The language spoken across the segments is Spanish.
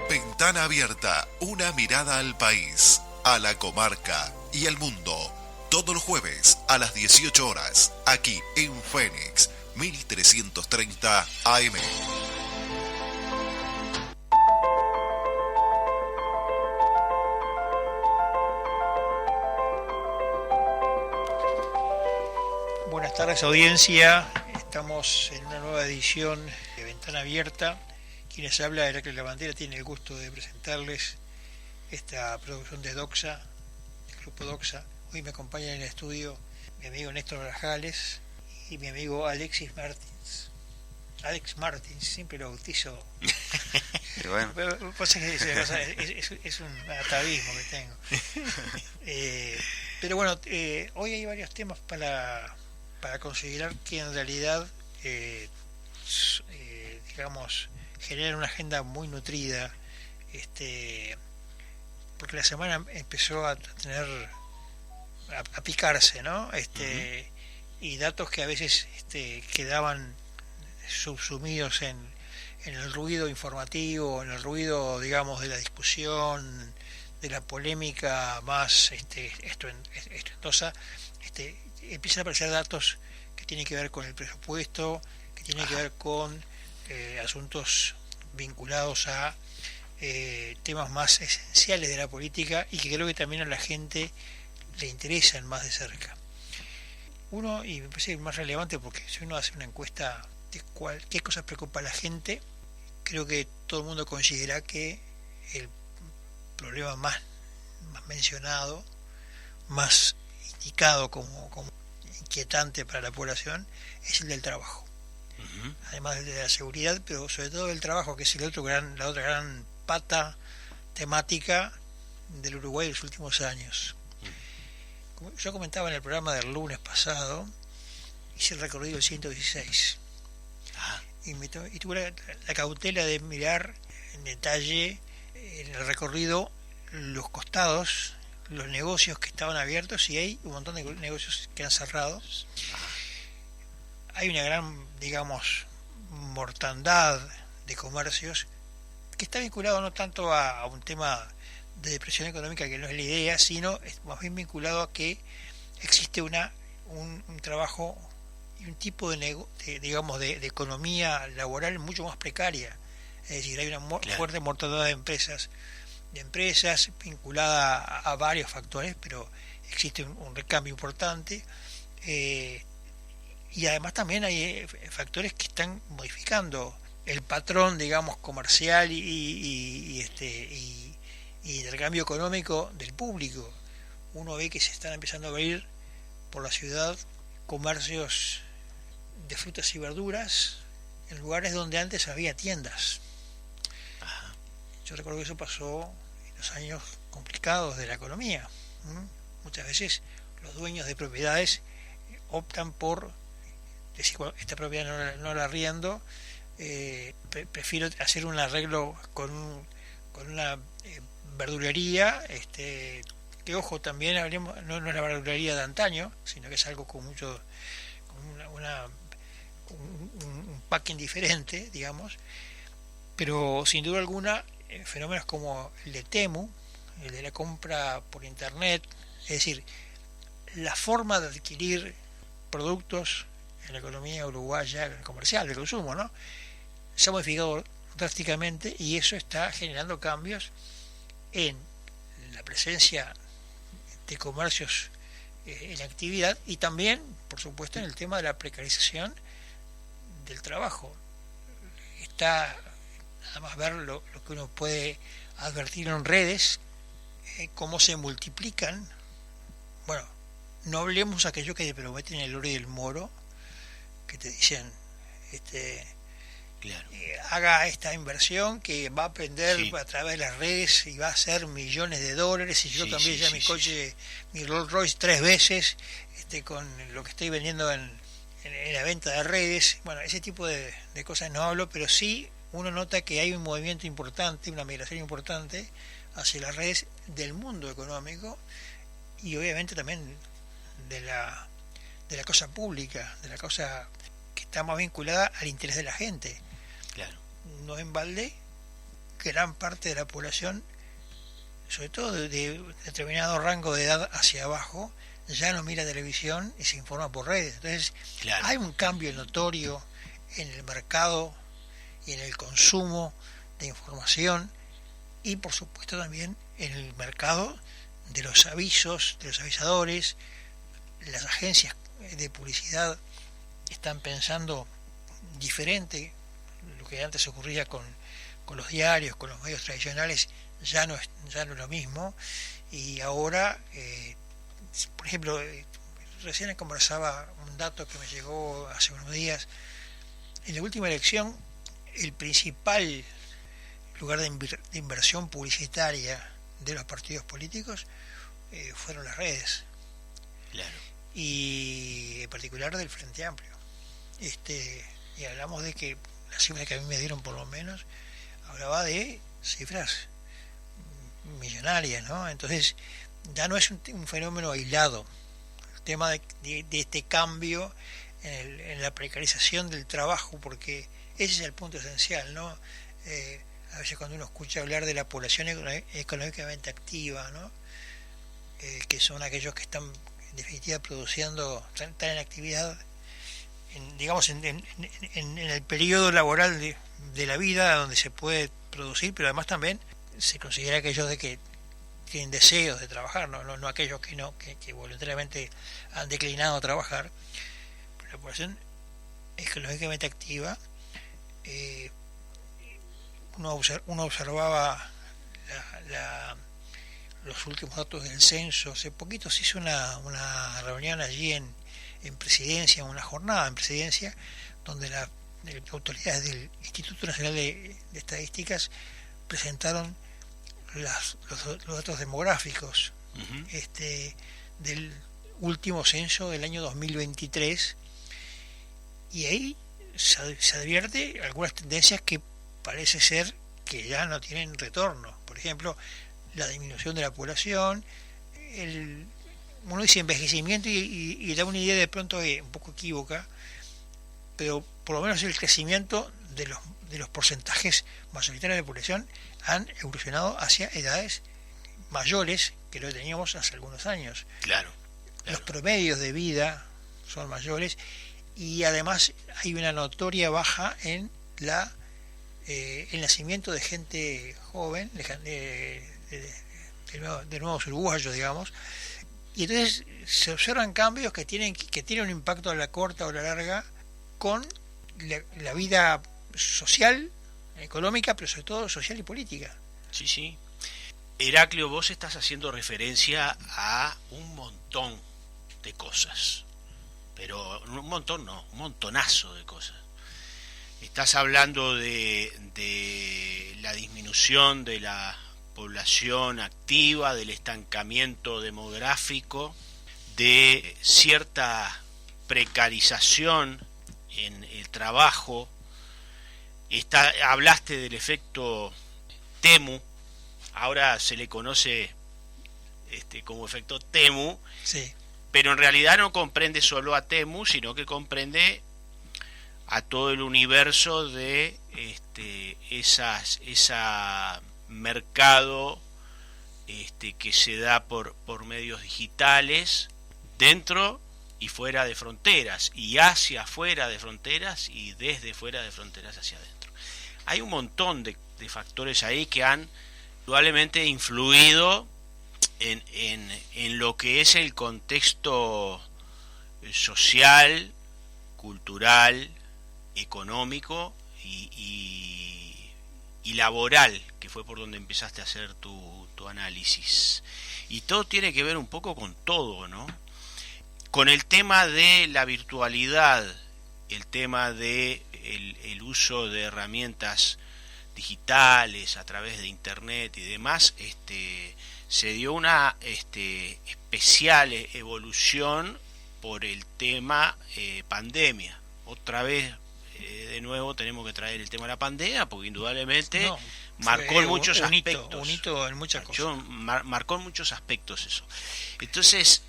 Ventana Abierta, una mirada al país, a la comarca y al mundo. Todos los jueves a las 18 horas, aquí en Fénix, 1330 AM. Buenas tardes, audiencia. Estamos en una nueva edición de Ventana Abierta. Quienes habla, Heracles Lavandera, tiene el gusto de presentarles esta producción de Doxa, del grupo Doxa. Hoy me acompaña en el estudio mi amigo Néstor Grajales y mi amigo Alexis Martins. Alex Martins, siempre lo bautizo. Bueno. Es un atavismo que tengo. Pero bueno, hoy hay varios temas para considerar que en realidad, digamos, generan una agenda muy nutrida, porque la semana empezó a tener, a picarse, ¿no? Y datos que a veces quedaban subsumidos en el ruido informativo, en el ruido, digamos, de la discusión, de la polémica más estruendosa, empiezan a aparecer datos que tienen que ver con el presupuesto, que tienen que ver con asuntos vinculados a temas más esenciales de la política y que creo que también a la gente le interesan más de cerca. Uno, y me parece el más relevante, porque si uno hace una encuesta de qué cosas preocupa a la gente, creo que todo el mundo considera que el problema más mencionado, más indicado como inquietante para la población, es el del trabajo. Además de la seguridad, pero sobre todo el trabajo, que es la otra gran pata temática del Uruguay de los últimos años. Como yo comentaba en el programa del lunes pasado, hice el recorrido del 116 y tuve la cautela de mirar en detalle en el recorrido los costados, los negocios que estaban abiertos, y hay un montón de negocios que han cerrado. Hay una gran, digamos, mortandad de comercios que está vinculado no tanto a un tema de depresión económica, que no es la idea, sino es más bien vinculado a que existe un trabajo y un tipo de economía laboral mucho más precaria. Es decir, hay una fuerte mortandad de empresas vinculada a varios factores, pero existe un recambio importante, y además también hay factores que están modificando el patrón, digamos, comercial y del cambio económico del público. Uno ve que se están empezando a abrir por la ciudad comercios de frutas y verduras en lugares donde antes había tiendas. Yo recuerdo que eso pasó en los años complicados de la economía. Muchas veces los dueños de propiedades optan por decir, bueno, esta propiedad no la arriendo, prefiero hacer un arreglo con una verdulería, que ojo, también hablemos, no es la verdulería de antaño, sino que es algo con mucho, con un packing diferente, digamos, pero sin duda alguna fenómenos como el de Temu, el de la compra por internet, es decir, la forma de adquirir productos en la economía uruguaya comercial, de consumo, ¿no?, se ha modificado drásticamente, y eso está generando cambios en la presencia de comercios en actividad, y también, por supuesto, en el tema de la precarización del trabajo. Está nada más ver lo que uno puede advertir en redes, cómo se multiplican. Bueno, no hablemos aquellos que te prometen el oro y el moro, que te dicen claro, haga esta inversión que va a aprender a través de las redes y va a ser millones de dólares, y yo cambié mi coche, mi Rolls Royce 3 veces con lo que estoy vendiendo en la venta de redes. Bueno, ese tipo de cosas no hablo, pero sí uno nota que hay un movimiento importante, una migración importante hacia las redes del mundo económico, y obviamente también de la cosa pública, de la cosa que está más vinculada al interés de la gente. Claro. No en balde, gran parte de la población, sobre todo de determinado rango de edad hacia abajo, ya no mira televisión y se informa por redes. Entonces, Claro. hay un cambio notorio en el mercado y en el consumo de información, y por supuesto también en el mercado de los avisos, de los avisadores. Las agencias de publicidad están pensando diferente. Lo que antes ocurría con los diarios, con los medios tradicionales, ya no es lo mismo. Y ahora, por ejemplo, recién conversaba un dato que me llegó hace unos días. En la última elección, el principal lugar de inversión publicitaria de los partidos políticos fueron las redes, Claro. y en particular del Frente Amplio. Y hablamos de que la cifra que a mí me dieron, por lo menos, hablaba de cifras millonarias, ¿no? Entonces ya no es un fenómeno aislado. El tema de este cambio en la precarización del trabajo, porque ese es el punto esencial, ¿no? A veces cuando uno escucha hablar de la población económicamente activa, ¿no? Que son aquellos que están en definitiva produciendo, están en actividad, en el periodo laboral de la vida donde se puede producir, pero además también se considera aquellos de que tienen deseos de trabajar, no aquellos que voluntariamente han declinado a trabajar. Pero la población económicamente activa, uno observaba los últimos datos del censo. Hace poquito se hizo una reunión allí en Presidencia, una jornada en Presidencia, donde las autoridades del Instituto Nacional de Estadísticas presentaron los datos demográficos del último censo del año 2023, y ahí se advierte algunas tendencias que parece ser que ya no tienen retorno. Por ejemplo, la disminución de la población, uno dice envejecimiento y da una idea de pronto un poco equívoca, pero por lo menos el crecimiento de los porcentajes mayoritarios de la población han evolucionado hacia edades mayores que lo que teníamos hace algunos años. Claro. Los promedios de vida son mayores, y además hay una notoria baja en el nacimiento de gente joven, de nuevos uruguayos, digamos. Y entonces se observan cambios que tienen un impacto a la corta o a la larga con la vida social, económica, pero sobre todo social y política. Sí, sí. Heraclio, vos estás haciendo referencia a un montón de cosas, pero un montón no, un montonazo de cosas. Estás hablando de la disminución de la población activa, del estancamiento demográfico, de cierta precarización en el trabajo. Hablaste del efecto Temu, ahora se le conoce como efecto Temu, Sí. pero en realidad no comprende solo a Temu, sino que comprende a todo el universo de esa mercado que se da por medios digitales dentro y fuera de fronteras, y hacia fuera de fronteras, y desde fuera de fronteras hacia adentro. Hay un montón de factores ahí que han probablemente influido en lo que es el contexto social, cultural, económico y laboral, que fue por donde empezaste a hacer tu análisis. Y todo tiene que ver un poco con todo, ¿no? Con el tema de la virtualidad, el tema de el uso de herramientas digitales a través de internet y demás, se dio una especial evolución por el tema pandemia. Otra vez, de nuevo, tenemos que traer el tema de la pandemia, porque indudablemente marcó en muchos aspectos. Un hito en muchas cosas. Marcó en muchos aspectos eso. Entonces,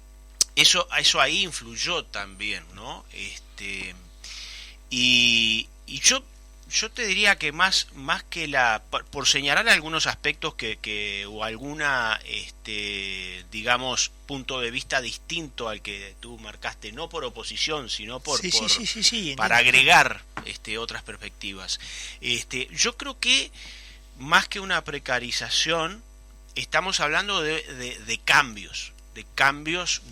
eso ahí influyó también, ¿no? Y yo yo te diría que más que por señalar algunos aspectos o alguna digamos punto de vista distinto al que tú marcaste, no por oposición sino sí, para agregar otras perspectivas. Yo creo que más que una precarización estamos hablando de cambios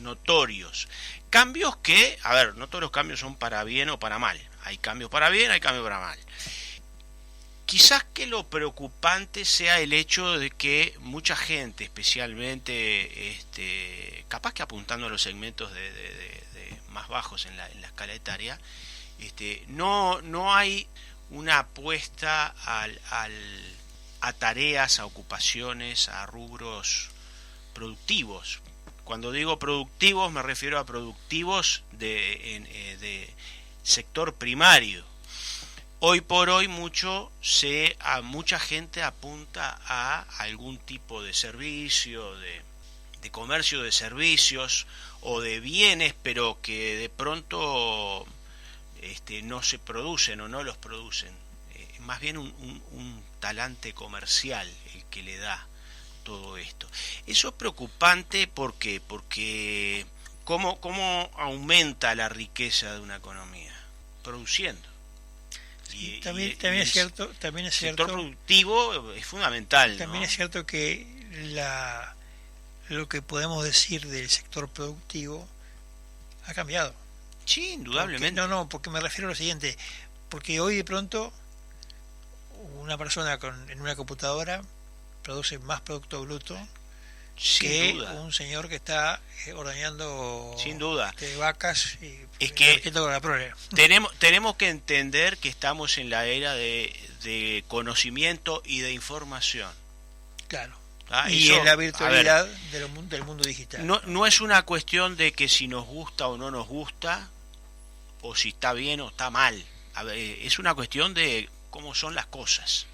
notorios, cambios que, a ver, no todos los cambios son para bien o para mal. Hay cambios para bien, hay cambios para mal. Quizás que lo preocupante sea el hecho de que mucha gente, especialmente capaz que apuntando a los segmentos de más bajos en la escala etaria, no hay una apuesta a tareas, a ocupaciones, a rubros productivos. Cuando digo productivos me refiero a productivos de sector primario. Hoy por hoy mucha gente apunta a algún tipo de servicio, de comercio de servicios o de bienes, pero que de pronto no se producen o no los producen. Más bien un talante comercial el que le da todo esto. Eso es preocupante porque ¿cómo aumenta la riqueza de una economía? Produciendo. También es cierto. El sector productivo es fundamental. También, ¿no? Es cierto que lo que podemos decir del sector productivo ha cambiado. Sí, indudablemente. Porque me refiero a lo siguiente. Porque hoy de pronto una persona en una computadora produce más producto bruto que un señor que está ordeñando sin duda vacas y es que con la prole. tenemos que entender que estamos en la era de conocimiento y de información. Claro. Y en la virtualidad del mundo digital. No es una cuestión de que si nos gusta o no nos gusta, o si está bien o está mal. Es una cuestión de cómo son las cosas.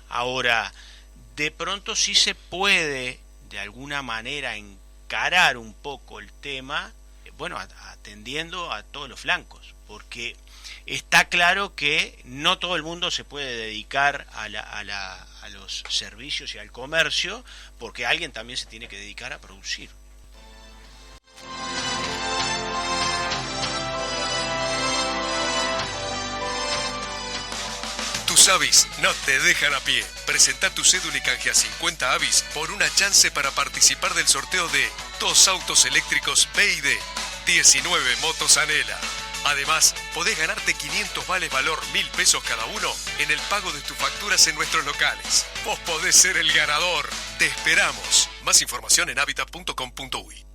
Ahora, de pronto sí se puede de alguna manera encarar un poco el tema, atendiendo a todos los flancos, porque está claro que no todo el mundo se puede dedicar a los servicios y al comercio, porque alguien también se tiene que dedicar a producir. Tus avis no te dejan a pie. Presenta tu cédula y canjea 50 avis por una chance para participar del sorteo de 2 autos eléctricos BYD, 19 motos Anela. Además, podés ganarte 500 vales valor 1.000 pesos cada uno en el pago de tus facturas en nuestros locales. Vos podés ser el ganador. Te esperamos. Más información en habitat.com.uy.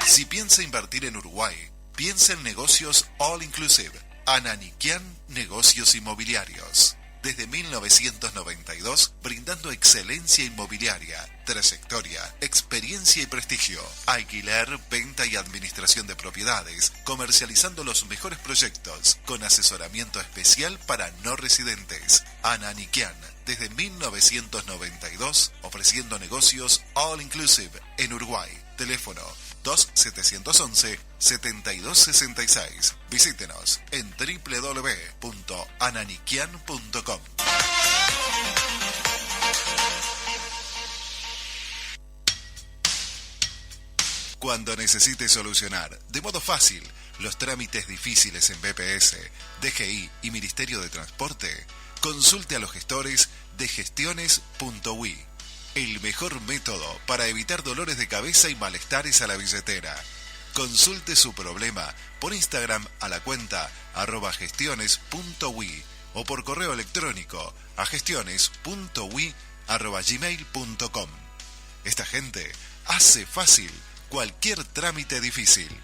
Si piensa invertir en Uruguay, piensa en negocios all inclusive. Ananiquian Negocios Inmobiliarios. Desde 1992, brindando excelencia inmobiliaria, trayectoria, experiencia y prestigio. Alquiler, venta y administración de propiedades, comercializando los mejores proyectos, con asesoramiento especial para no residentes. Ananiquian, desde 1992, ofreciendo negocios all inclusive en Uruguay. Teléfono 2711-7266. Visítenos en www.ananiquian.com. Cuando necesite solucionar de modo fácil los trámites difíciles en BPS, DGI y Ministerio de Transporte, consulte a los gestores de gestiones.ui. El mejor método para evitar dolores de cabeza y malestares a la billetera. Consulte su problema por Instagram a la cuenta @gestiones.ui o por correo electrónico a gestiones.ui@gmail.com. Esta gente hace fácil cualquier trámite difícil.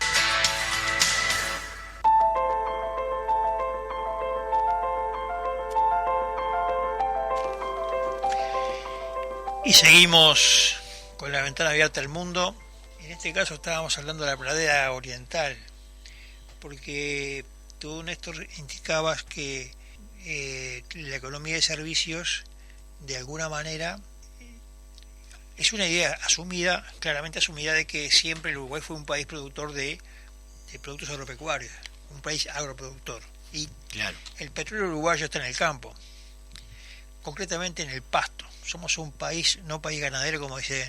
Y seguimos con la ventana abierta al mundo. En este caso estábamos hablando de la pradera oriental, porque tú, Néstor, indicabas que la economía de servicios, de alguna manera, es una idea asumida, claramente asumida, de que siempre el Uruguay fue un país productor de productos agropecuarios, un país agroproductor. Y Claro. el petróleo uruguayo está en el campo, concretamente en el pasto. Somos un país, no país ganadero como dicen,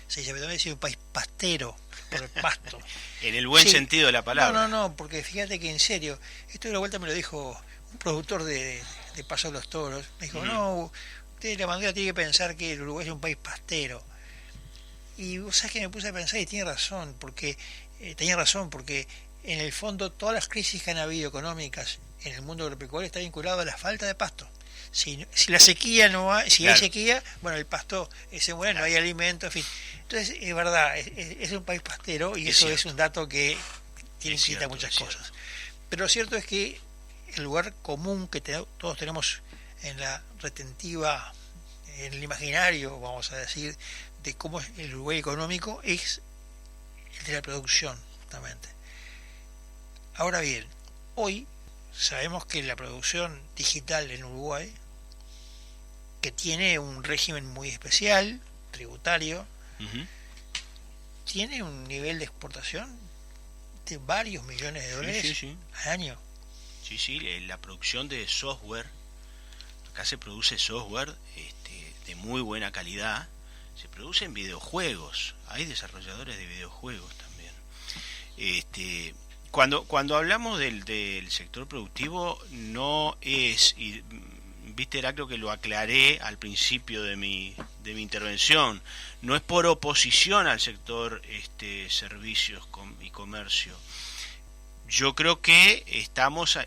se dice, pero también es un país pastero por el pasto. En el buen Sí. sentido de la palabra. No, porque fíjate que en serio, esto de la vuelta me lo dijo un productor de Paso de los Toros. Me dijo, no, usted la bandera tiene que pensar que el Uruguay es un país pastero. Y vos sabés que me puse a pensar y tenía razón, porque en el fondo todas las crisis que han habido económicas en el mundo agropecuario está vinculado a la falta de pasto. Si la sequía no hay, si Claro. hay sequía, bueno, el pasto se muere, no hay alimento, en fin. Entonces, es verdad, es un país pastero y Es eso cierto. es un dato que tiene Es en cuenta cierto, muchas es cierto. cosas. Pero lo cierto es que el lugar común que todos tenemos en la retentiva, en el imaginario, vamos a decir, de cómo es el Uruguay económico, es el de la producción, justamente. Ahora bien, hoy sabemos que la producción digital en Uruguay, que tiene un régimen muy especial, tributario, Ujú. tiene un nivel de exportación de varios millones de dólares Sí. al año. Sí, la producción de software, acá se produce software de muy buena calidad, se producen videojuegos, hay desarrolladores de videojuegos también. Cuando hablamos del sector productivo, no es, y viste Heraclio que lo aclaré al principio de mi intervención, no es por oposición al sector servicios y comercio. Yo creo que estamos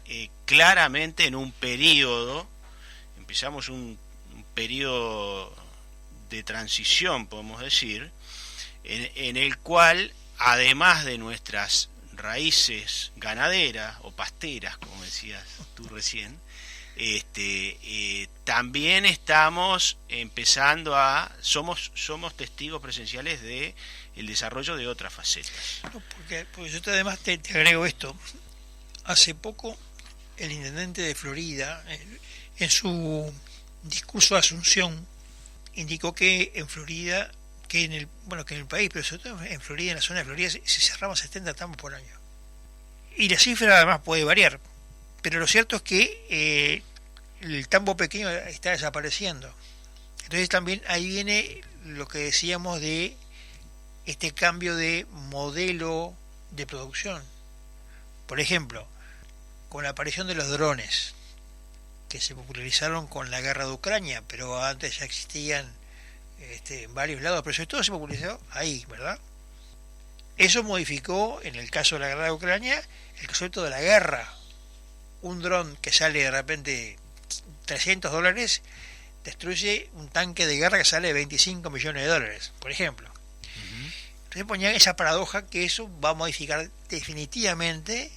claramente en un periodo, empezamos un periodo de transición, podemos decir, en el cual, además de nuestras raíces ganaderas o pasteras, como decías tú recién, también estamos empezando somos testigos presenciales de el desarrollo de otras facetas. No, porque yo además te agrego esto. Hace poco el intendente de Florida, en su discurso de Asunción, indicó que en Florida, que en el país, pero sobre todo en Florida, en la zona de Florida, se cerraban 70 tambos por año. Y la cifra además puede variar, pero lo cierto es que el tambo pequeño está desapareciendo. Entonces también ahí viene lo que decíamos de este cambio de modelo de producción. Por ejemplo, con la aparición de los drones, que se popularizaron con la guerra de Ucrania, pero antes ya existían en varios lados, pero sobre todo se popularizó ahí, ¿verdad? Eso modificó, en el caso de la guerra de Ucrania, el concepto de la guerra. Un dron que sale de repente $300 destruye un tanque de guerra que sale $25 millones, por ejemplo. Entonces ponía esa paradoja que eso va a modificar definitivamente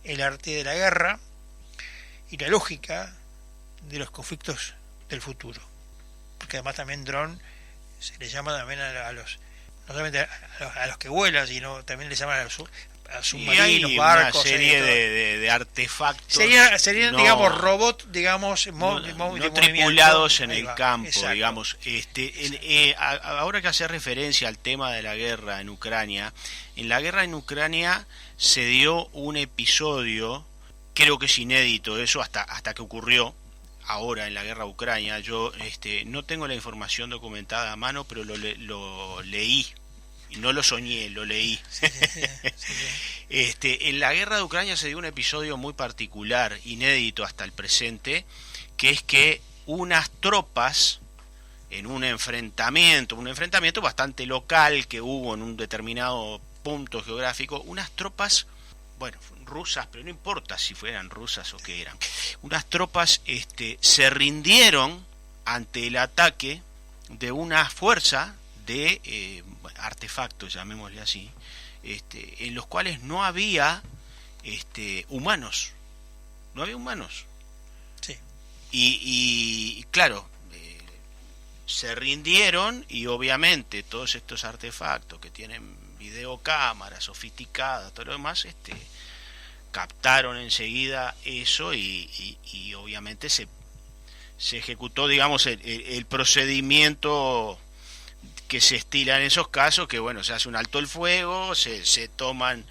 el arte de la guerra y la lógica de los conflictos del futuro. Porque además también dron se le llama también a los, no solamente a los que vuelan, sino también le llaman a submarinos, y barcos, una serie de artefactos serían no, digamos robots, digamos no de tripulados en ahí el va, campo, exacto. digamos. Ahora que hace referencia al tema de la guerra en Ucrania, en la guerra en Ucrania se dio un episodio, creo que es inédito eso hasta que ocurrió ahora en la guerra de Ucrania. Yo no tengo la información documentada a mano, pero lo leí. Y no lo soñé, lo leí. Sí. En la guerra de Ucrania se dio un episodio muy particular, inédito hasta el presente, que es que unas tropas, en un enfrentamiento bastante local que hubo en un determinado punto geográfico, unas tropas, rusas, pero no importa si fueran rusas o qué eran, unas tropas se rindieron ante el ataque de una fuerza de artefactos, llamémosle así, en los cuales no había humanos. Sí. Y claro, se rindieron y obviamente todos estos artefactos que tienen videocámaras sofisticadas, todo lo demás, captaron enseguida eso y obviamente se ejecutó, digamos, el procedimiento que se estila en esos casos, que se hace un alto el fuego, se toman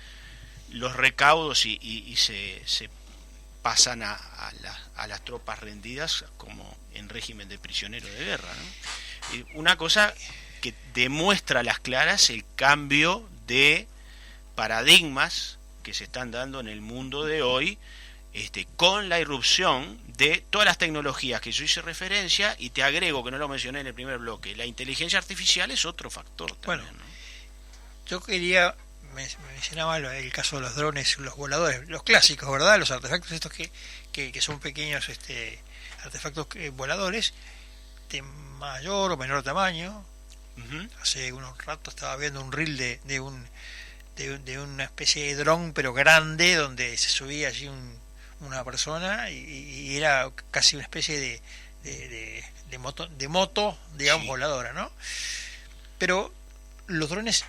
los recaudos y se pasan a las tropas rendidas como en régimen de prisionero de guerra, ¿no? Una cosa que demuestra a las claras el cambio de paradigmas que se están dando en el mundo de hoy, con la irrupción de todas las tecnologías que yo hice referencia, y te agrego, que no lo mencioné en el primer bloque, la inteligencia artificial es otro factor también, bueno, ¿no? Yo quería, me mencionaba el caso de los drones, los voladores, los clásicos, ¿verdad? Los artefactos estos que son pequeños artefactos voladores de mayor o menor tamaño. Uh-huh. Hace unos ratos estaba viendo un reel de una especie de dron, pero grande, donde se subía allí una persona y era casi una especie de moto, digamos, sí, voladora, ¿no? Pero los drones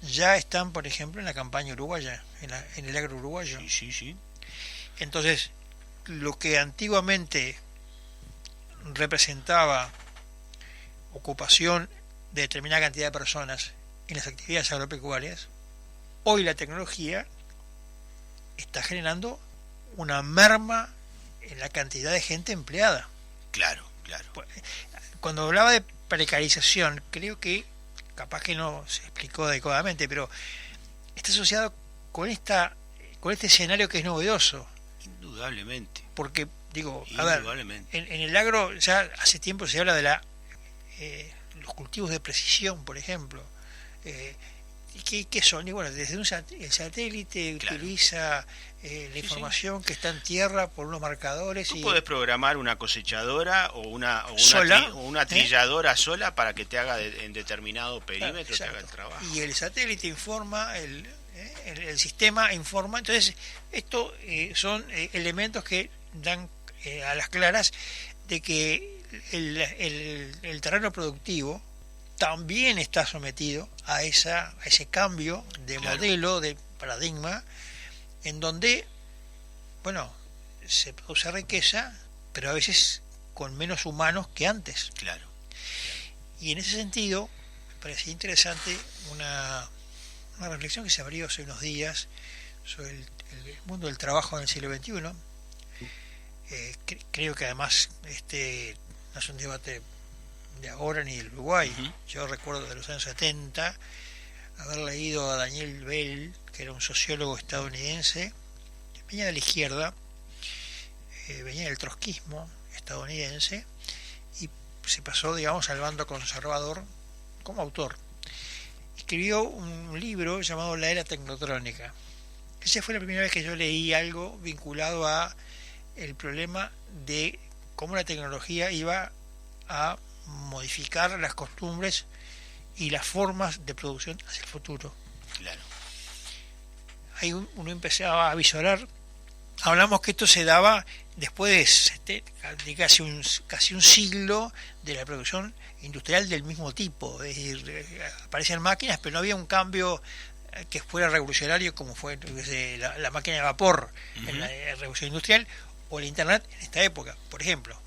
ya están, por ejemplo, en la campaña uruguaya, en el agro uruguayo. Sí. Entonces, lo que antiguamente representaba ocupación de determinada cantidad de personas en las actividades agropecuarias, hoy la tecnología está generando una merma en la cantidad de gente empleada. Claro. Cuando hablaba de precarización, creo que capaz que no se explicó adecuadamente, pero está asociado con este escenario que es novedoso. Indudablemente. Porque, digo, a ver, en el agro ya hace tiempo se habla de los cultivos de precisión, por ejemplo. ¿Qué son? Y bueno, desde el satélite, claro, utiliza la información que está en tierra por unos marcadores. Tú podés programar una cosechadora o una trilladora sola para que te haga en determinado perímetro, claro, te haga el trabajo. Y el satélite informa, el sistema informa. Entonces, esto son elementos que dan a las claras de que el terreno productivo también está sometido a ese cambio de, claro, modelo, de paradigma, en donde, bueno, se produce riqueza, pero a veces con menos humanos que antes. Claro. Y en ese sentido, me parecía interesante una reflexión que se abrió hace unos días sobre el mundo del trabajo en el siglo XXI. Creo que además no es un debate de ahora ni del Uruguay. Uh-huh. Yo recuerdo de los años 70 haber leído a Daniel Bell, que era un sociólogo estadounidense, que venía de la izquierda, venía del trotskismo estadounidense y se pasó, digamos, al bando conservador como autor. Escribió un libro llamado La Era Tecnotrónica. Esa fue la primera vez que yo leí algo vinculado a el problema de cómo la tecnología iba a modificar las costumbres y las formas de producción hacia el futuro. Claro. Ahí uno empezaba a visorar. Hablamos que esto se daba después de casi un siglo de la producción industrial del mismo tipo. Es decir, aparecían máquinas, pero no había un cambio que fuera revolucionario como fue la máquina de vapor, uh-huh, en la revolución industrial, o el internet en esta época, por ejemplo.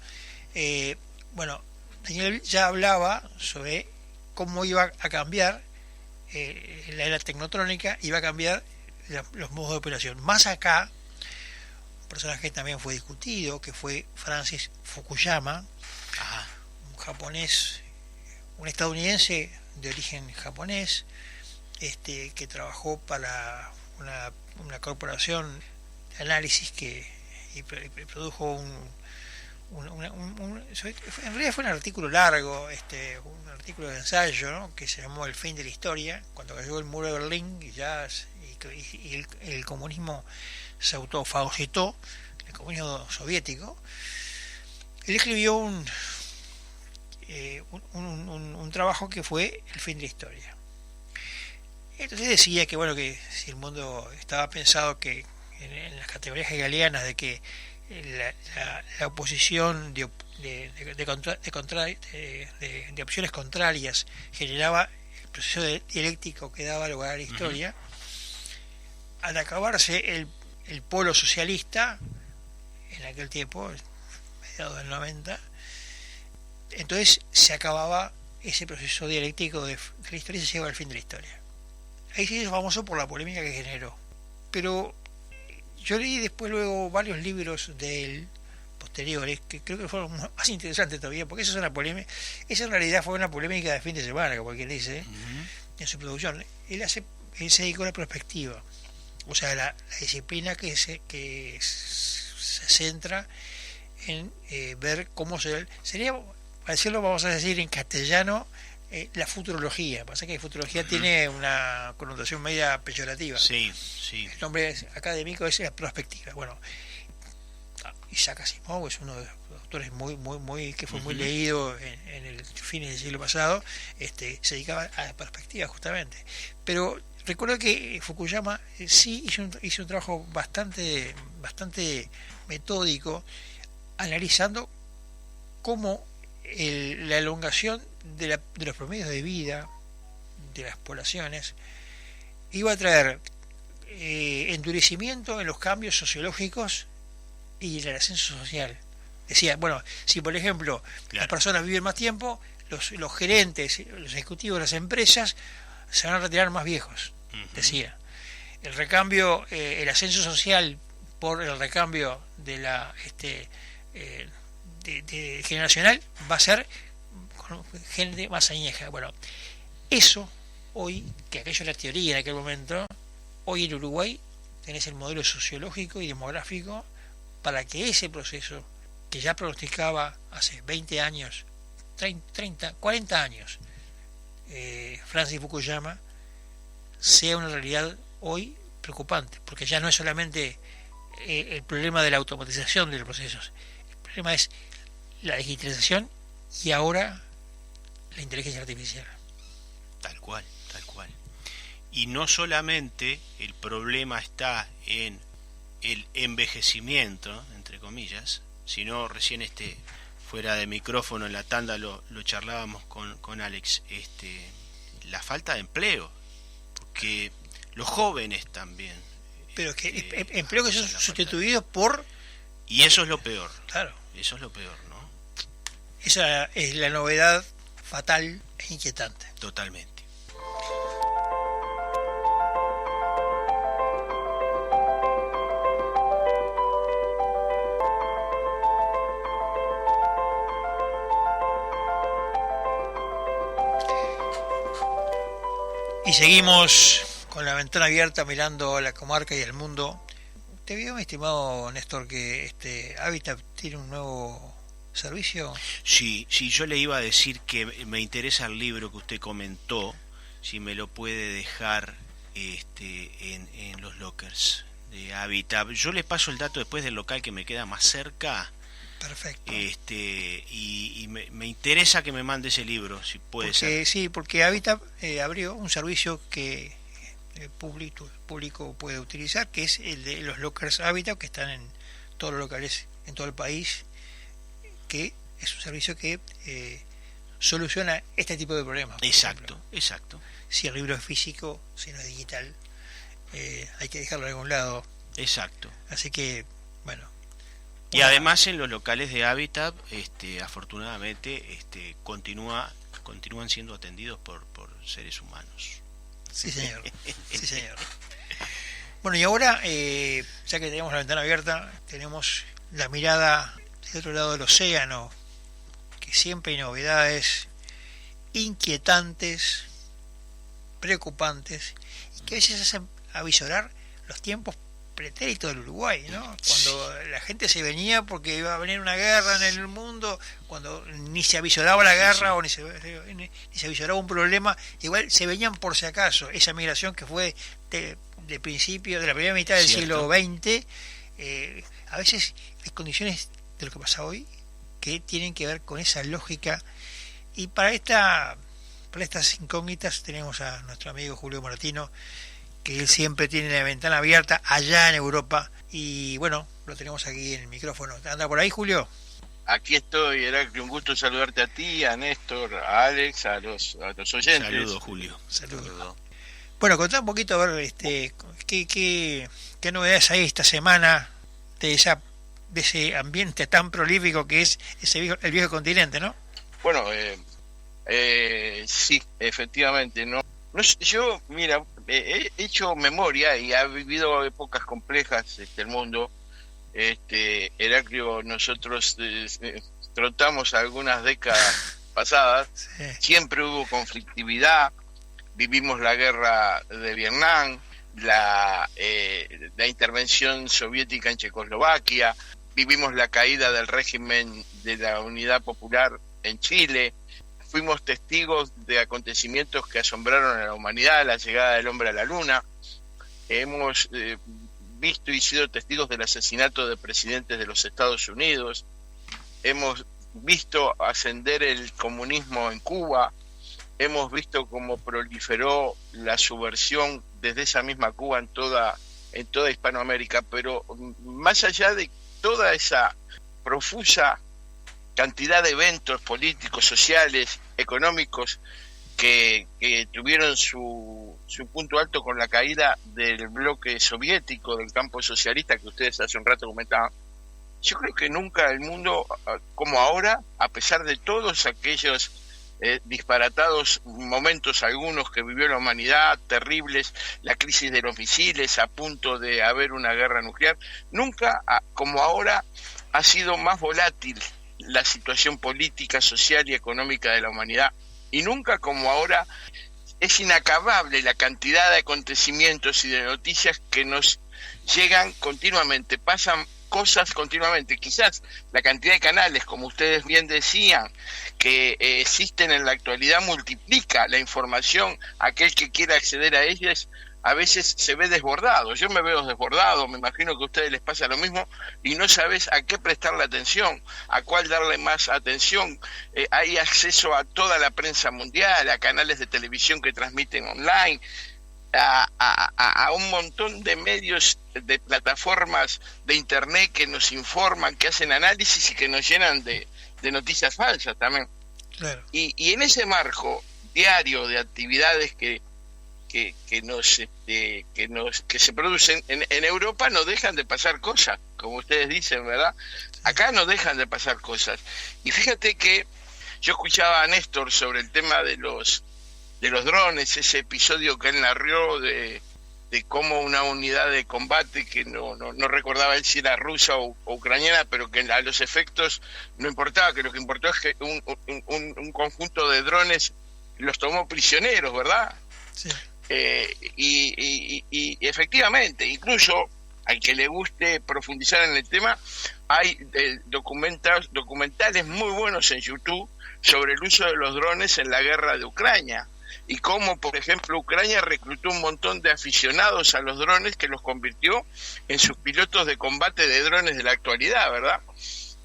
Bueno, Daniel ya hablaba sobre cómo iba a cambiar la era tecnotrónica, iba a cambiar los modos de operación. Más acá, un personaje que también fue discutido, que fue Francis Fukuyama, ajá, un japonés, un estadounidense de origen japonés, que trabajó para una corporación de análisis y produjo en realidad fue un artículo largo, un artículo de ensayo, ¿no?, que se llamó El fin de la historia, cuando cayó el muro de Berlín y el comunismo se autofagocitó, el comunismo soviético. Él escribió un trabajo que fue El fin de la historia. Entonces decía que, bueno, que si el mundo estaba pensado que en las categorías hegelianas de que la oposición de opciones contrarias generaba el proceso dialéctico que daba lugar a la historia, uh-huh, al acabarse el polo socialista en aquel tiempo, mediados del 90, entonces se acababa ese proceso dialéctico de la historia y se llegaba al fin de la historia. Ahí se hizo famoso por la polémica que generó. Pero yo leí después luego varios libros de él posteriores que creo que fueron más interesantes todavía, porque esa es una polémica, esa en realidad fue una polémica de fin de semana, como quien dice, en su producción. Él se dedicó a la perspectiva, o sea, la disciplina que se centra en ver cómo sería, para decirlo, vamos a decir en castellano, la futurología. Pasa que futurología tiene una connotación media peyorativa. Sí. El nombre académico es la perspectiva. Bueno, Isaac Asimov es uno de los autores que fue muy leído en el fines del siglo pasado. Se dedicaba a la perspectiva justamente. Pero recuerdo que Fukuyama sí hizo un trabajo bastante metódico, analizando cómo la elongación de los promedios de vida de las poblaciones iba a traer endurecimiento en los cambios sociológicos y en el ascenso social. Decía, bueno, si por ejemplo las personas viven más tiempo, los gerentes, los ejecutivos de las empresas se van a retirar más viejos, decía. El recambio, el ascenso social por el recambio de la de generacional va a ser con gente más añeja. Bueno, eso hoy, que aquello era teoría en aquel momento, hoy en Uruguay tenés el modelo sociológico y demográfico para que ese proceso que ya pronosticaba hace 20 años, 30, 40 años Francis Fukuyama, sea una realidad hoy preocupante, porque ya no es solamente el problema de la automatización de los procesos, el problema es la digitalización y ahora la inteligencia artificial. Tal cual. Y no solamente el problema está en el envejecimiento, entre comillas, sino recién fuera de micrófono en la tanda lo charlábamos con Alex, la falta de empleo, porque los jóvenes también. Pero que empleo que son sustituidos por... Y eso es lo peor. Claro. Eso es lo peor, ¿no? Esa es la novedad fatal e inquietante. Totalmente. Y seguimos con la ventana abierta mirando a la comarca y al mundo. ¿Te vio, mi estimado Néstor, que Habitat tiene un nuevo servicio? Sí, yo le iba a decir que me interesa el libro que usted comentó, si me lo puede dejar en los lockers de Habitat. Yo le paso el dato después del local que me queda más cerca. Perfecto. Y me interesa que me mande ese libro, si puede ser. Sí, porque Habitat abrió un servicio que el público puede utilizar, que es el de los lockers Habitat, que están en todos los locales en todo el país, que es un servicio que soluciona este tipo de problemas. Exacto. Si el libro es físico, si no es digital, hay que dejarlo de algún lado. Exacto. Así que, bueno. Y además en los locales de Habitat, afortunadamente, continúan siendo atendidos por seres humanos. Sí, señor. Sí, señor. Bueno, y ahora, ya que tenemos la ventana abierta, tenemos la mirada del otro lado del océano, que siempre hay novedades inquietantes, preocupantes, y que a veces hacen avisorar los tiempos pretéritos del Uruguay, ¿no? Cuando la gente se venía porque iba a venir una guerra en el mundo, cuando ni se avisoraba la guerra o ni se avisoraba un problema, igual se venían por si acaso. Esa migración que fue de principio, de la primera mitad del siglo XX, a veces hay condiciones de lo que pasa hoy que tienen que ver con esa lógica. Y para estas incógnitas tenemos a nuestro amigo Julio Moratino, que él siempre tiene la ventana abierta allá en Europa, y bueno, lo tenemos aquí en el micrófono. ¿Anda por ahí, Julio? Aquí estoy, Heraclio, un gusto saludarte a ti, a Néstor, a Alex, a los oyentes. Saludos, Julio. Saludos. Bueno, contá un poquito, a ver, qué novedades hay esta semana de ese ambiente tan prolífico que es el viejo continente, ¿no? Bueno, sí, efectivamente, no No sé, yo, mira, he hecho memoria y ha vivido épocas complejas el mundo. Heraclio, nosotros trotamos algunas décadas pasadas, Sí. siempre hubo conflictividad, vivimos la guerra de Vietnam, la intervención soviética en Checoslovaquia, vivimos la caída del régimen de la Unidad Popular en Chile, fuimos testigos de acontecimientos que asombraron a la humanidad, la llegada del hombre a la luna, hemos visto y sido testigos del asesinato de presidentes de los Estados Unidos, hemos visto ascender el comunismo en Cuba, hemos visto cómo proliferó la subversión desde esa misma Cuba en toda Hispanoamérica, pero más allá de toda esa profusa cantidad de eventos políticos, sociales, económicos que tuvieron su punto alto con la caída del bloque soviético, del campo socialista que ustedes hace un rato comentaban, yo creo que nunca el mundo, como ahora, a pesar de todos aquellos disparatados momentos, algunos que vivió la humanidad, terribles, la crisis de los misiles, a punto de haber una guerra nuclear, nunca como ahora ha sido más volátil la situación política, social y económica de la humanidad, y nunca como ahora es inacabable la cantidad de acontecimientos y de noticias que nos llegan continuamente, pasan cosas continuamente. Quizás la cantidad de canales, como ustedes bien decían, que existen en la actualidad multiplica la información. Aquel que quiera acceder a ellas a veces se ve desbordado. Yo me veo desbordado, me imagino que a ustedes les pasa lo mismo, y no sabes a qué prestarle atención, a cuál darle más atención. Hay acceso a toda la prensa mundial, a canales de televisión que transmiten online, a un montón de medios, de plataformas de internet que nos informan, que hacen análisis y que nos llenan de noticias falsas también. Claro. Y en ese marco diario de actividades que se producen en Europa, no dejan de pasar cosas, como ustedes dicen, ¿verdad? Acá no dejan de pasar cosas. Y fíjate que yo escuchaba a Néstor sobre el tema de los drones, ese episodio que él narró de cómo una unidad de combate, que no recordaba él si era rusa o ucraniana, pero que a los efectos no importaba, que lo que importó es que un conjunto de drones los tomó prisioneros, ¿verdad? Sí. Y efectivamente, incluso al que le guste profundizar en el tema, hay documentales muy buenos en YouTube sobre el uso de los drones en la guerra de Ucrania, y cómo, por ejemplo, Ucrania reclutó un montón de aficionados a los drones que los convirtió en sus pilotos de combate de drones de la actualidad, ¿verdad?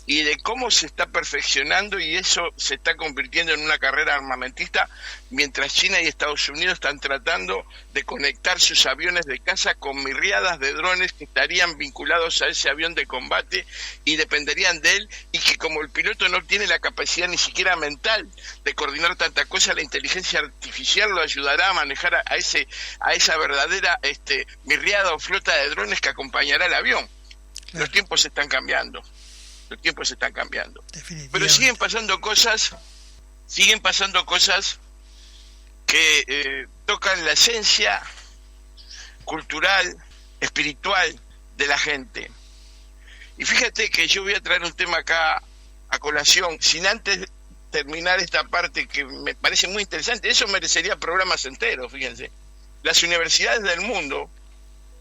Y de cómo se está perfeccionando, y eso se está convirtiendo en una carrera armamentista, mientras China y Estados Unidos están tratando de conectar sus aviones de caza con mirriadas de drones que estarían vinculados a ese avión de combate y dependerían de él, y que como el piloto no tiene la capacidad ni siquiera mental de coordinar tanta cosa, la inteligencia artificial lo ayudará a manejar a esa verdadera mirriada o flota de drones que acompañará al avión. Claro. Los tiempos están cambiando. Los tiempos están cambiando. Pero siguen pasando cosas que tocan la esencia cultural, espiritual de la gente. Y fíjate que yo voy a traer un tema acá a colación, sin antes terminar esta parte que me parece muy interesante. Eso merecería programas enteros, fíjense. Las universidades del mundo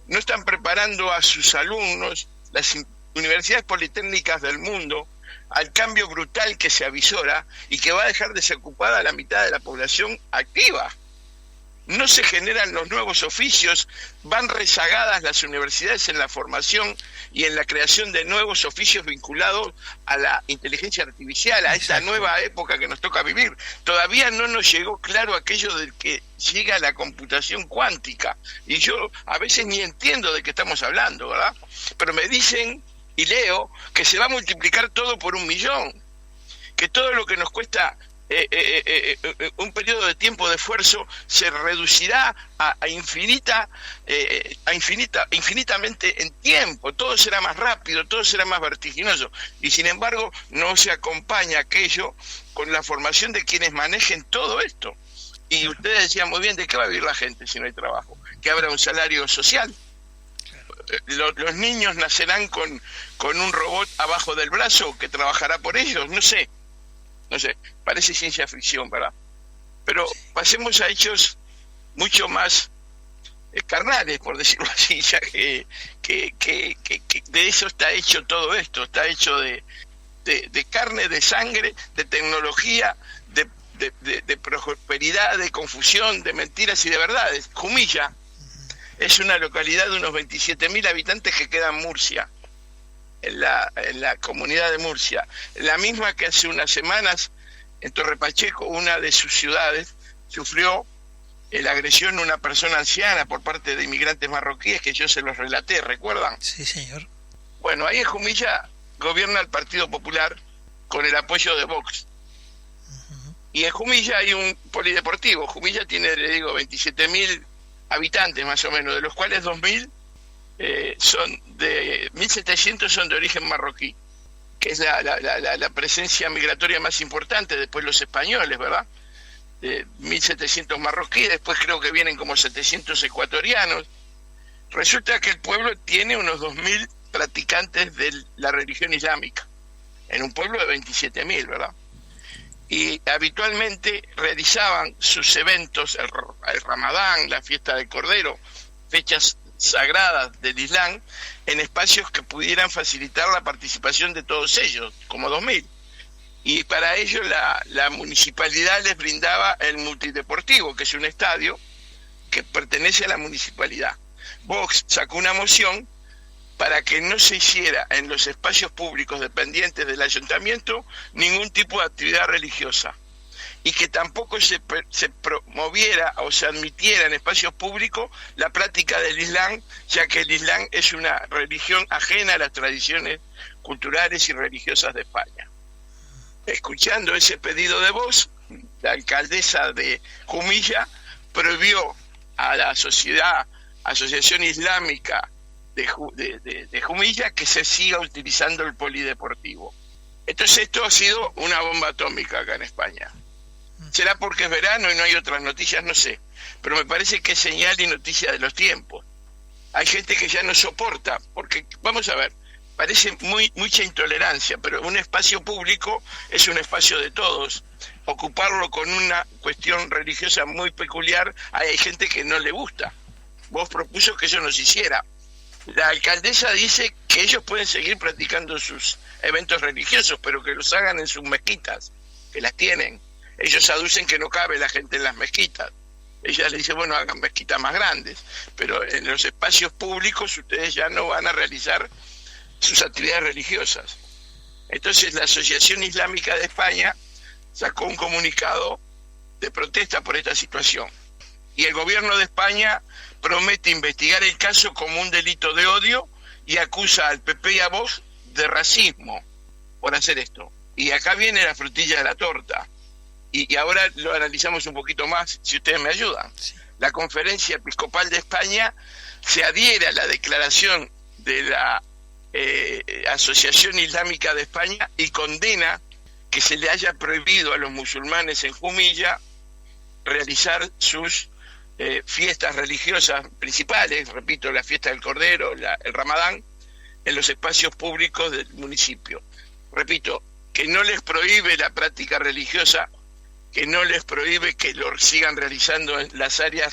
no están preparando a sus alumnos, las universidades politécnicas del mundo, al cambio brutal que se avisora y que va a dejar desocupada la mitad de la población activa. No se generan los nuevos oficios, van rezagadas las universidades en la formación y en la creación de nuevos oficios vinculados a la inteligencia artificial, a esta nueva época que nos toca vivir. Todavía no nos llegó claro aquello del que llega la computación cuántica, y yo a veces ni entiendo de qué estamos hablando, ¿verdad? Pero me dicen y leo que se va a multiplicar todo por 1.000.000, que todo lo que nos cuesta un periodo de tiempo de esfuerzo se reducirá infinitamente en tiempo, todo será más rápido, todo será más vertiginoso, y sin embargo no se acompaña aquello con la formación de quienes manejen todo esto. Y ustedes decían muy bien, ¿de qué va a vivir la gente si no hay trabajo? ¿Que habrá un salario social? ¿Los niños nacerán con un robot abajo del brazo que trabajará por ellos? No sé, parece ciencia ficción, ¿verdad? Pero pasemos a hechos mucho más carnales, por decirlo así, ya que de eso está hecho todo esto, está hecho de carne, de sangre, de tecnología, de prosperidad, de confusión, de mentiras y de verdades. Jumilla es una localidad de unos 27.000 habitantes que queda en Murcia, en la comunidad de Murcia, la misma que hace unas semanas en Torre Pacheco, una de sus ciudades, sufrió la agresión de una persona anciana por parte de inmigrantes marroquíes, que yo se los relaté, ¿recuerdan? Sí, señor. Bueno, ahí en Jumilla gobierna el Partido Popular con el apoyo de Vox. Y en Jumilla hay un polideportivo. Jumilla tiene, le digo, 27.000 habitantes más o menos, de los cuales 2.000 son de 1.700 son de origen marroquí, que es la presencia migratoria más importante, después los españoles, ¿verdad? 1.700 marroquíes, después creo que vienen como 700 ecuatorianos. Resulta que el pueblo tiene unos 2.000 practicantes de la religión islámica, en un pueblo de 27.000, ¿verdad? Y habitualmente realizaban sus eventos, el Ramadán, la fiesta del Cordero, fechas sagradas del Islam, en espacios que pudieran facilitar la participación de todos ellos, como 2.000. Y para ello la municipalidad les brindaba el multideportivo, que es un estadio que pertenece a la municipalidad. Vox sacó una moción para que no se hiciera en los espacios públicos dependientes del ayuntamiento ningún tipo de actividad religiosa, y que tampoco se promoviera o se admitiera en espacios públicos la práctica del Islam, ya que el Islam es una religión ajena a las tradiciones culturales y religiosas de España. Escuchando ese pedido de Vox, la alcaldesa de Jumilla prohibió a la Asociación Islámica de Jumilla que se siga utilizando el polideportivo. Entonces esto ha sido una bomba atómica acá en España. ¿Será porque es verano y no hay otras noticias? No sé, pero me parece que es señal y noticia de los tiempos. Hay gente que ya no soporta, porque, vamos a ver, parece mucha intolerancia, pero un espacio público es un espacio de todos. Ocuparlo con una cuestión religiosa muy peculiar, hay gente que no le gusta. Vos propuso que eso no se hiciera. La alcaldesa dice que ellos pueden seguir practicando sus eventos religiosos, pero que los hagan en sus mezquitas, que las tienen. Ellos aducen que no cabe la gente en las mezquitas. Ella le dice, bueno, hagan mezquitas más grandes, pero en los espacios públicos ustedes ya no van a realizar sus actividades religiosas. Entonces la Asociación Islámica de España sacó un comunicado de protesta por esta situación. Y el gobierno de España promete investigar el caso como un delito de odio y acusa al PP y a Vox de racismo por hacer esto. Y acá viene la frutilla de la torta. Y ahora lo analizamos un poquito más, si ustedes me ayudan. Sí. La Conferencia Episcopal de España se adhiere a la declaración de la Asociación Islámica de España y condena que se le haya prohibido a los musulmanes en Jumilla realizar sus fiestas religiosas principales, repito, la fiesta del Cordero, el Ramadán, en los espacios públicos del municipio. Repito, que no les prohíbe la práctica religiosa, que no les prohíbe que lo sigan realizando en las áreas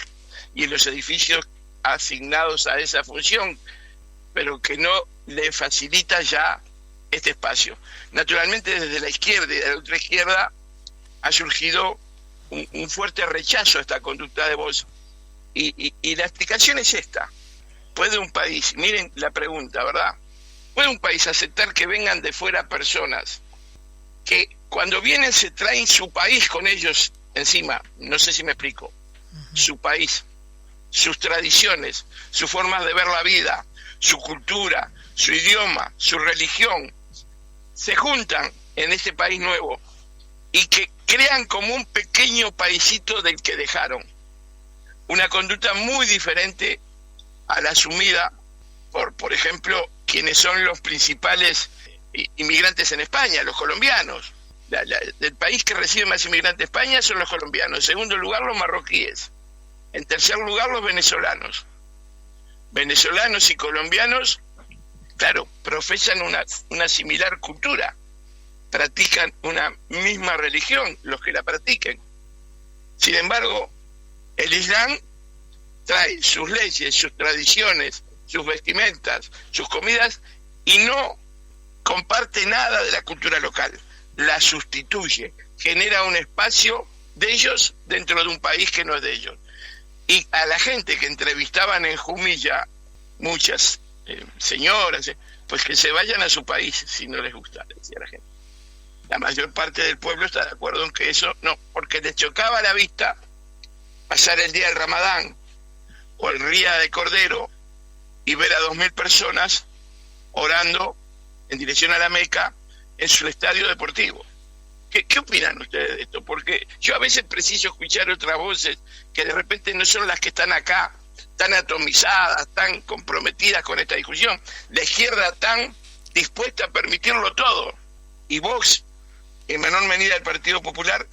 y en los edificios asignados a esa función, pero que no le facilita ya este espacio. Naturalmente desde la izquierda y de la ultraizquierda ha surgido un fuerte rechazo a esta conducta de Vox. Y la explicación es esta. ¿Puede un país, miren la pregunta, ¿verdad? ¿Puede un país aceptar que vengan de fuera personas que cuando vienen se traen su país con ellos encima? No sé si me explico. Su país, sus tradiciones, sus formas de ver la vida, su cultura, su idioma, su religión, se juntan en este país nuevo y que crean como un pequeño paisito del que dejaron. Una conducta muy diferente a la asumida por ejemplo, quienes son los principales inmigrantes en España, los colombianos. del país que recibe más inmigrantes de España son los colombianos. En segundo lugar, los marroquíes. En tercer lugar, los venezolanos. Venezolanos y colombianos, claro, profesan una similar cultura. Practican una misma religión, los que la practiquen. Sin embargo, el Islam trae sus leyes, sus tradiciones, sus vestimentas, sus comidas, y no comparte nada de la cultura local. La sustituye, genera un espacio de ellos dentro de un país que no es de ellos. Y a la gente que entrevistaban en Jumilla, muchas señoras, pues que se vayan a su país si no les gusta, decía la gente. La mayor parte del pueblo está de acuerdo en que eso no, porque les chocaba la vista pasar el día del Ramadán o el día de Cordero y ver a 2.000 personas orando en dirección a la Meca en su estadio deportivo. ¿Qué opinan ustedes de esto? Porque yo a veces preciso escuchar otras voces que de repente no son las que están acá, tan atomizadas, tan comprometidas con esta discusión. La izquierda tan dispuesta a permitirlo todo. Y Vox, en menor medida el Partido Popular,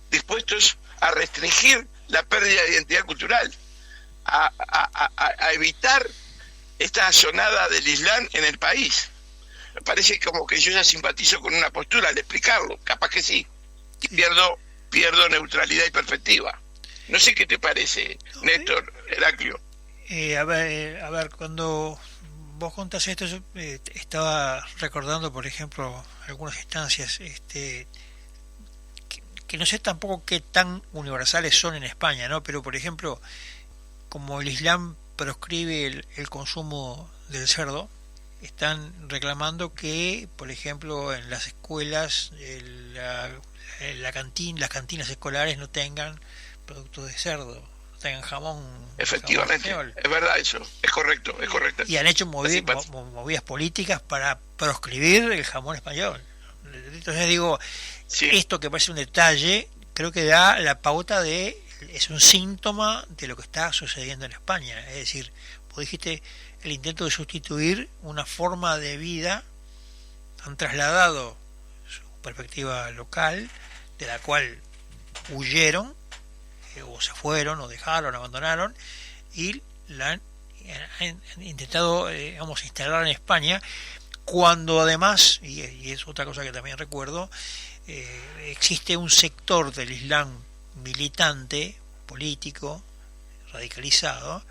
dispuestos a restringir la pérdida de identidad cultural, a evitar esta sonada del Islam en el país. Me parece como que yo ya simpatizo con una postura al explicarlo, capaz que sí, y pierdo neutralidad y perspectiva. No sé qué te parece, Néstor, Heraclio. A ver, cuando vos contás esto, yo estaba recordando, por ejemplo, algunas instancias que no sé tampoco qué tan universales son en España, ¿no? Pero, por ejemplo, como el Islam proscribe el consumo del cerdo, están reclamando que, por ejemplo, en las escuelas las cantinas escolares no tengan productos de cerdo, no tengan jamón. Efectivamente, es verdad eso, es correcto. Y han hecho movidas políticas para proscribir el jamón español. Entonces digo, sí, esto que parece un detalle, creo que da la pauta es un síntoma de lo que está sucediendo en España. Es decir, vos dijiste, el intento de sustituir una forma de vida, han trasladado su perspectiva local, de la cual huyeron, o se fueron, o dejaron, abandonaron, y la han intentado, instalar en España, cuando además, y es otra cosa que también recuerdo, existe un sector del Islam militante, político, radicalizado,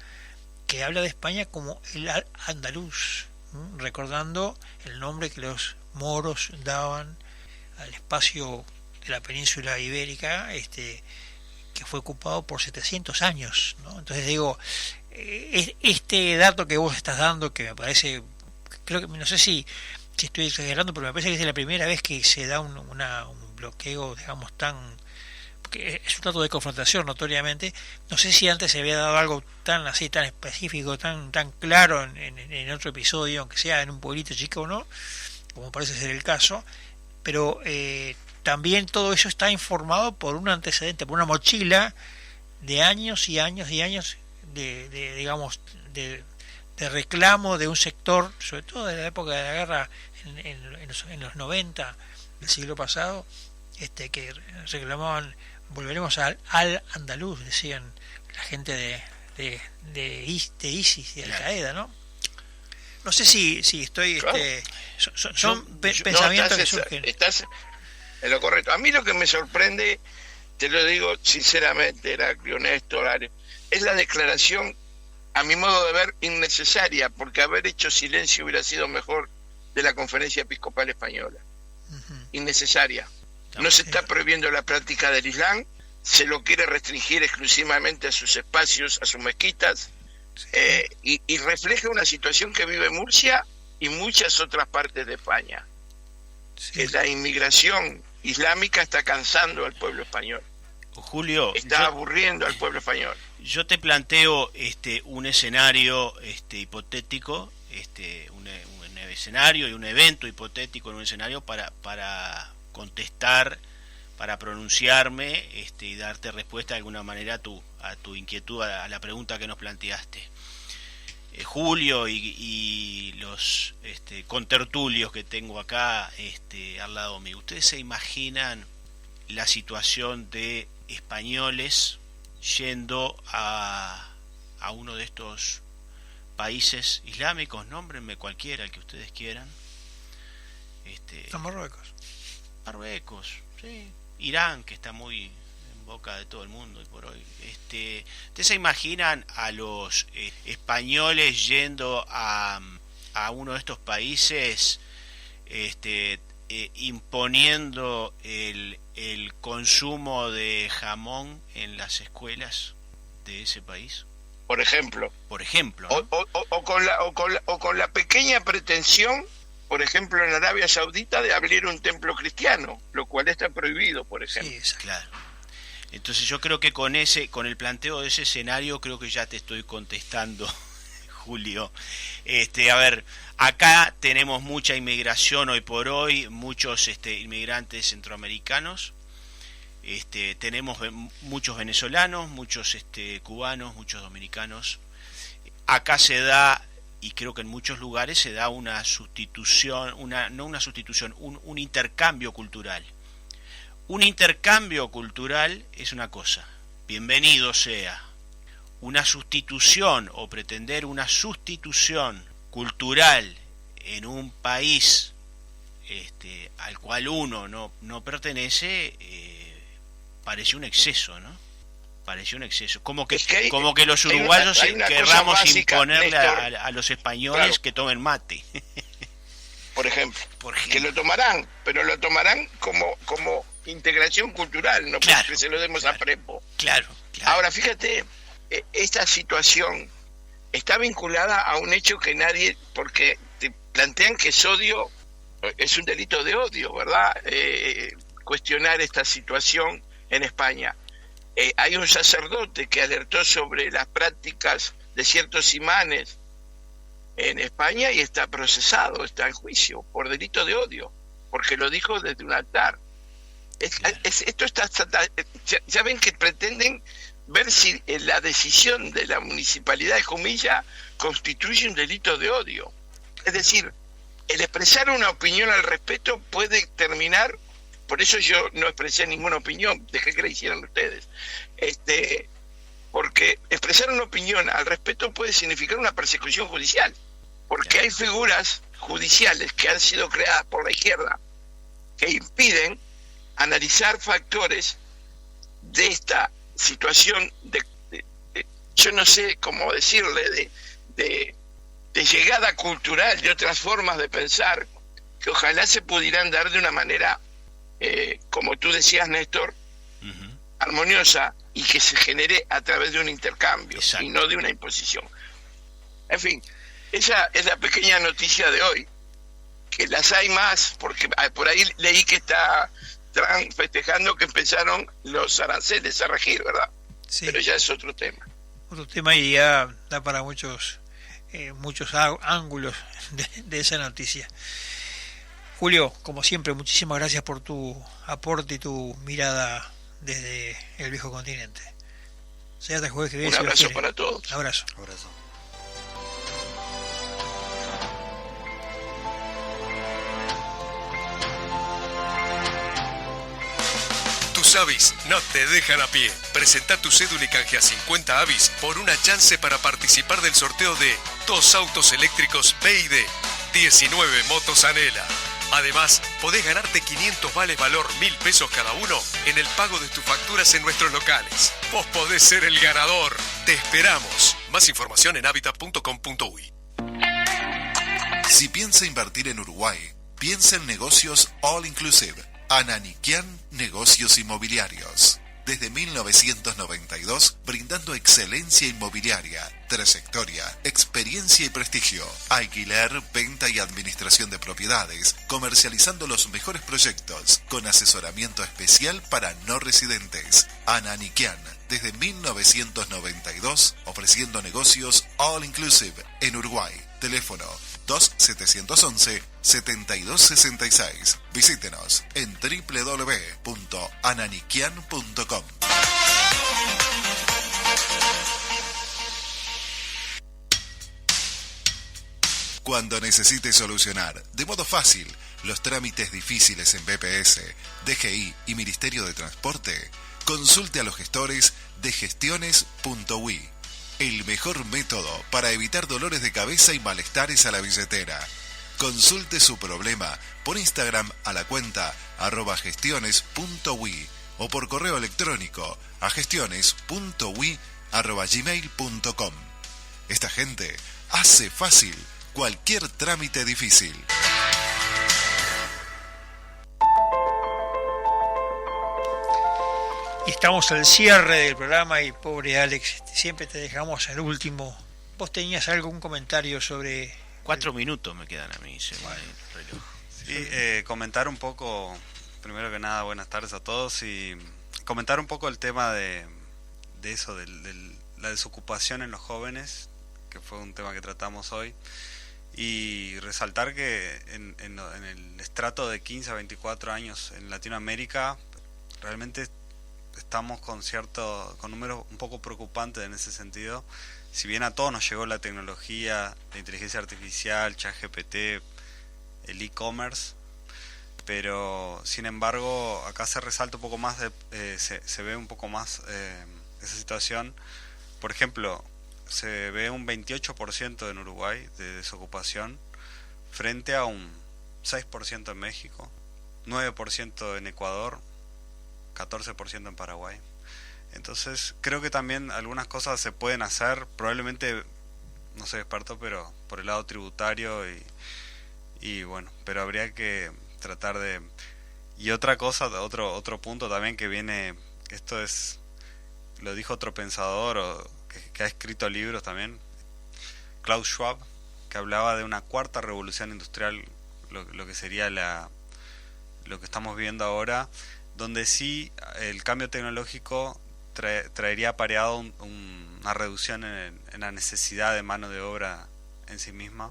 que habla de España como el andaluz, recordando el nombre que los moros daban al espacio de la península ibérica, que fue ocupado por 700 años, ¿no? Entonces digo, este dato que vos estás dando, que me parece, creo que, no sé si estoy exagerando, pero me parece que es la primera vez que se da un bloqueo, digamos, porque es un dato de confrontación notoriamente. No sé si antes se había dado algo tan específico, tan claro en otro episodio, aunque sea en un pueblito chico o no, como parece ser el caso, pero también todo eso está informado por un antecedente, por una mochila de años y años y años de reclamo de un sector, sobre todo de la época de la guerra en los 90 del siglo pasado, que reclamaban: volveremos al andaluz, decían la gente de ISIS y Al Qaeda, ¿no? No sé si estoy, claro. Son pensamientos que surgen. Estás en lo correcto. A mí lo que me sorprende, te lo digo sinceramente, Heraclio, Néstor, es la declaración, a mi modo de ver, innecesaria, porque haber hecho silencio hubiera sido mejor, de la Conferencia Episcopal Española. Innecesaria. No se está prohibiendo la práctica del Islam, se lo quiere restringir exclusivamente a sus espacios, a sus mezquitas, y refleja una situación que vive Murcia y muchas otras partes de España. Que la inmigración islámica está cansando al pueblo español. Julio, está aburriendo al pueblo español. Yo te planteo un escenario hipotético, un escenario y un evento hipotético en un escenario para contestar, para pronunciarme y darte respuesta de alguna manera a tu inquietud, a la pregunta que nos planteaste. Julio y los contertulios que tengo acá al lado mío. ¿Ustedes se imaginan la situación de españoles yendo a uno de estos países islámicos? Nómbrenme cualquiera, el que ustedes quieran. A Marruecos. Marruecos, sí. Irán, que está muy en boca de todo el mundo hoy por hoy. ¿Ustedes se imaginan a los españoles yendo a uno de estos países imponiendo el consumo de jamón en las escuelas de ese país? Por ejemplo, ¿no? o con la pequeña pretensión, por ejemplo, en Arabia Saudita, de abrir un templo cristiano, lo cual está prohibido, por ejemplo. Sí, claro. Entonces yo creo que con el planteo de ese escenario, creo que ya te estoy contestando, Julio. A ver, acá tenemos mucha inmigración hoy por hoy, muchos inmigrantes centroamericanos. Tenemos muchos venezolanos, muchos cubanos, muchos dominicanos. Acá se da, y creo que en muchos lugares se da una sustitución, un intercambio cultural. Un intercambio cultural es una cosa, bienvenido sea. Una sustitución o pretender una sustitución cultural en un país al cual uno no pertenece, parece un exceso, ¿no? Pareció un exceso. Como que los uruguayos querramos imponerle, Néstor, a los españoles, claro, que tomen mate. Por ejemplo, que lo tomarán, pero lo tomarán como integración cultural, no, claro, porque se lo demos, claro, a prepo. Claro. Ahora, fíjate, esta situación está vinculada a un hecho que nadie, porque te plantean que es un delito de odio, ¿verdad? Cuestionar esta situación en España. Hay un sacerdote que alertó sobre las prácticas de ciertos imanes en España y está procesado, está en juicio por delito de odio, porque lo dijo desde un altar. Ya ven que pretenden ver si la decisión de la municipalidad de Jumilla constituye un delito de odio. Es decir, el expresar una opinión al respecto puede terminar. Por eso yo no expresé ninguna opinión, dejé que la hicieran ustedes. Porque expresar una opinión al respecto puede significar una persecución judicial. Porque hay figuras judiciales que han sido creadas por la izquierda que impiden analizar factores de esta situación yo no sé cómo decirle, de llegada cultural, de otras formas de pensar, que ojalá se pudieran dar de una manera, como tú decías, Néstor, armoniosa, y que se genere a través de un intercambio. Exacto. Y no de una imposición. En fin, esa es la pequeña noticia de hoy, que las hay más, porque por ahí leí que está Trump festejando que empezaron los aranceles a regir, ¿verdad? Sí. Pero ya es otro tema. Otro tema, y ya da para muchos ángulos de esa noticia. Julio, como siempre, muchísimas gracias por tu aporte y tu mirada desde el viejo continente. Será hasta el jueves que viene. Un abrazo para todos. Abrazo. Tus avis no te dejan a pie. Presenta tu cédula y canjea 50 avis por una chance para participar del sorteo de 2 autos eléctricos BYD, 19 motos Anela. Además, podés ganarte 500 vales valor 1.000 pesos cada uno en el pago de tus facturas en nuestros locales. Vos podés ser el ganador. Te esperamos. Más información en habitat.com.uy. Si piensa invertir en Uruguay, piensa en negocios all inclusive. Ananiquian Negocios Inmobiliarios. Desde 1992, brindando excelencia inmobiliaria, trayectoria, experiencia y prestigio. Alquiler, venta y administración de propiedades, comercializando los mejores proyectos, con asesoramiento especial para no residentes. Ananiquian, desde 1992, ofreciendo negocios all inclusive en Uruguay. Teléfono 2711-7266. Visítenos en www.ananiquian.com. Cuando necesites solucionar de modo fácil los trámites difíciles en BPS, DGI y Ministerio de Transporte, consulte a los gestores de gestiones.ui. El mejor método para evitar dolores de cabeza y malestares a la billetera. Consulte su problema por Instagram a la cuenta @gestiones.ui o por correo electrónico a gestiones.ui@gmail.com. Esta gente hace fácil cualquier trámite difícil. Y estamos al cierre del programa y pobre Alex, siempre te dejamos al último. ¿Vos tenías algún comentario sobre...? 4 minutos me quedan a mí, se va el reloj. Sí, comentar un poco, primero que nada, buenas tardes a todos, y comentar un poco el tema de eso, de la desocupación en los jóvenes, que fue un tema que tratamos hoy, y resaltar que en el estrato de 15 a 24 años en Latinoamérica, realmente estamos con números un poco preocupantes en ese sentido. Si bien a todos nos llegó la tecnología, la inteligencia artificial, ChatGPT, el e-commerce, pero sin embargo acá se resalta un poco más, se ve un poco más esa situación. Por ejemplo, se ve un 28% en Uruguay de desocupación frente a un 6% en México, 9% en Ecuador, 14% en Paraguay. Entonces creo que también algunas cosas se pueden hacer, probablemente no soy experto, pero por el lado tributario y bueno, pero habría que tratar de... Y otra cosa, otro punto también que viene, esto es, lo dijo otro pensador que ha escrito libros también, Klaus Schwab, que hablaba de una cuarta revolución industrial, lo que sería lo que estamos viendo ahora, donde sí el cambio tecnológico traería apareado una reducción en la necesidad de mano de obra en sí misma,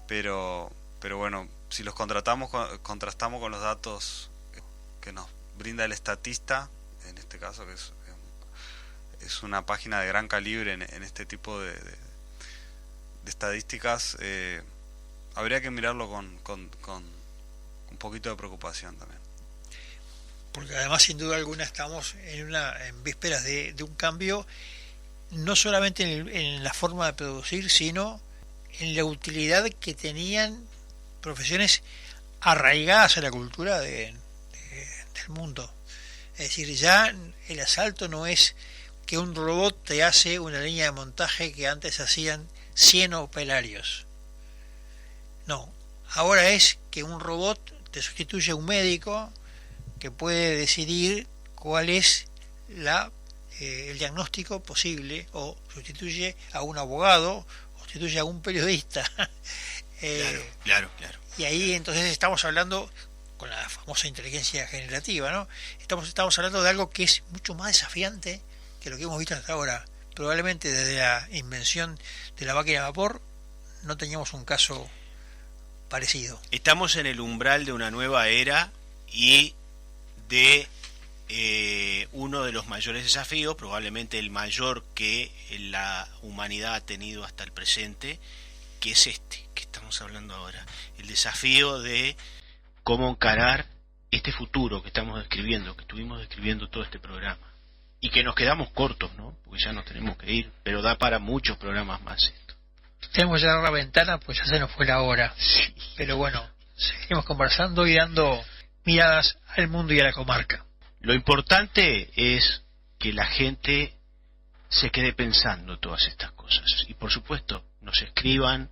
pero bueno, si los contrastamos con los datos que nos brinda el estatista, en este caso que es una página de gran calibre en este tipo de estadísticas, habría que mirarlo con un poquito de preocupación también. Porque además, sin duda alguna, estamos en vísperas de un cambio, no solamente en la forma de producir, sino en la utilidad que tenían profesiones arraigadas a la cultura del mundo. Es decir, ya el asalto no es que un robot te hace una línea de montaje que antes hacían 100 operarios. No, ahora es que un robot te sustituye a un médico que puede decidir cuál es el diagnóstico posible, o sustituye a un abogado, o sustituye a un periodista. Claro. Y ahí entonces estamos hablando con la famosa inteligencia generativa, ¿no? Estamos hablando de algo que es mucho más desafiante que lo que hemos visto hasta ahora. Probablemente desde la invención de la máquina de vapor no teníamos un caso parecido. Estamos en el umbral de una nueva era y de uno de los mayores desafíos, probablemente el mayor que la humanidad ha tenido hasta el presente, que es este que estamos hablando ahora, el desafío de cómo encarar este futuro que estamos describiendo, que estuvimos describiendo todo este programa, y que nos quedamos cortos, ¿no? Porque ya nos tenemos que ir, pero da para muchos programas más esto. Tenemos que cerrar la ventana, pues ya se nos fue la hora. Sí. Pero bueno, seguimos conversando y dando miradas al mundo y a la comarca. Lo importante es que la gente se quede pensando todas estas cosas. Y por supuesto, nos escriban,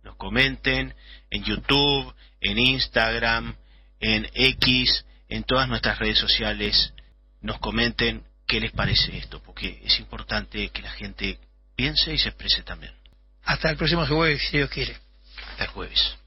nos comenten en YouTube, en Instagram, en X, en todas nuestras redes sociales. Nos comenten qué les parece esto, porque es importante que la gente piense y se exprese también. Hasta el próximo jueves, si Dios quiere. Hasta el jueves.